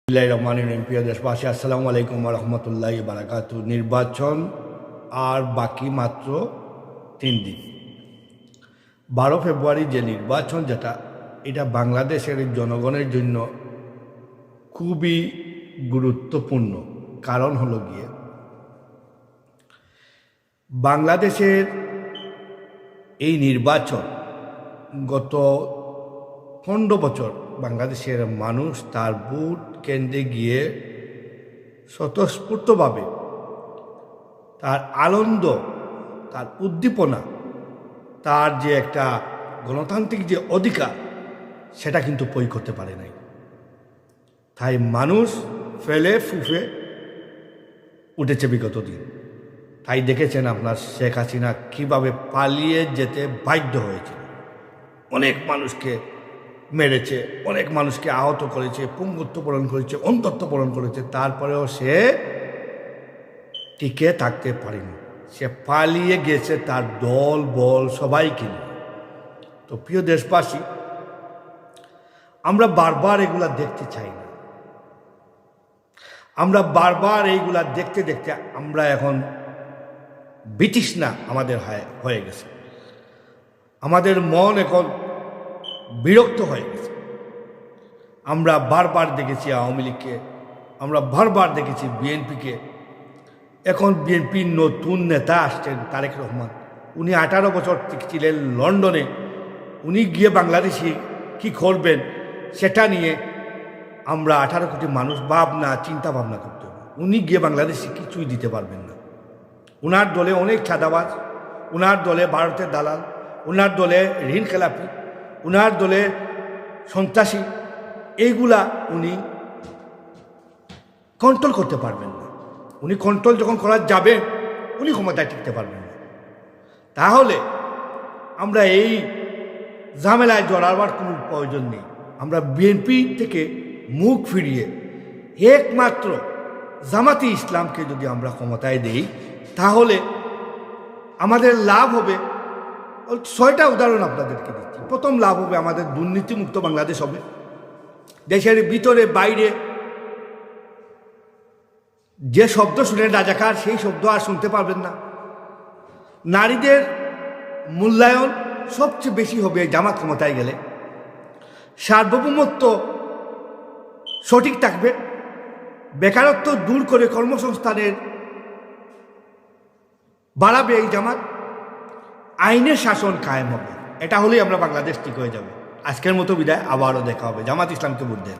প্রিয় দেশবাসী, আসসালামু আলাইকুম রহমতুল্লাহি বারাকাতু। নির্বাচন আর বাকি মাত্র 3 দিন। 12 ফেব্রুয়ারি যে নির্বাচন, এটা বাংলাদেশের জনগণের জন্য খুবই গুরুত্বপূর্ণ। কারণ হলো গিয়ে বাংলাদেশের এই নির্বাচন গত 15 বছর বাংলাদেশের মানুষ তার ভোট কেন্দ্রে গিয়ে স্বতঃস্ফূর্তভাবে তার আনন্দ, তার উদ্দীপনা, তার যে একটা গণতান্ত্রিক যে অধিকার, সেটা কিন্তু প্রয়োগ করতে পারে নাই। তাই মানুষ ফেলে ফুফে উঠেছে বিগত দিন। তাই দেখেছেন আপনার শেখ হাসিনা কীভাবে পালিয়ে যেতে বাধ্য হয়েছে। অনেক মানুষকে মেরেছে, অনেক মানুষকে আহত করেছে, পঙ্গুত্ব বরণ করেছে, অন্তত্ব বরণ করেছে। তারপরেও সে টিকে থাকতে পারেনি, সে পালিয়ে গেছে তার দল বল সবাইকে নিয়ে। তো প্রিয় দেশবাসী, আমরা বারবার এগুলা দেখতে চাই না। আমরা বারবার এইগুলা দেখতে দেখতে আমরা এখন বিতৃষ্ণা আমাদের হয়ে গেছে। আমাদের মন এখন বিরক্ত হয়ে গেছে। আমরা বারবার দেখেছি আওয়ামী লীগকে, আমরা বারবার দেখেছি বিএনপিকে। এখন বিএনপির নতুন নেতা আসছেন তারেক রহমান। উনি 18 বছর ছিলেন লন্ডনে। উনি গিয়ে বাংলাদেশি কি করবেন সেটা নিয়ে আমরা 18 কোটি মানুষ চিন্তা ভাবনা করতে হবে। উনি গিয়ে বাংলাদেশে কিছুই দিতে পারবেন না। ওনার দলে অনেক ছাদাবাজ, ওনার দলে ভারতের দালাল, ওনার দলে ঋণ খেলাপি, ওনার দলে সন্ত্রাসী, এইগুলা উনি কন্ট্রোল করতে পারবেন না। উনি কন্ট্রোল যখন করা যাবেন, উনি ক্ষমতায় টিকতে পারবেন না। তাহলে আমরা এই ঝামেলায় জড়াবার কোনো প্রয়োজন নেই। আমরা বিএনপি থেকে মুখ ফিরিয়ে একমাত্র জামাতে ইসলামকে যদি আমরা ক্ষমতায় দেই, তাহলে আমাদের লাভ হবে। 6টা উদাহরণ আপনাদেরকে দিচ্ছি। প্রথম লাভ হবে, আমাদের দুর্নীতিমুক্ত বাংলাদেশ হবে। দেশের ভিতরে বাইরে যে শব্দ শুনেন রাজাকার, সেই শব্দ আর শুনতে পারবেন না। নারীদের মূল্যায়ন সবচেয়ে বেশি হবে জামাত ক্ষমতায় গেলে। সার্বভৌমত্ব সঠিক থাকবে। বেকারত্ব দূর করে কর্মসংস্থানের বাড়াবে এই জামাত। আইনের শাসন কায়েম হবে। এটা হলেই আমরা বাংলাদেশ ঠিক হয়ে যাবে। আজকের মতো বিদায়, আবারও দেখা হবে। জামাত ইসলামকে ভোট দেন।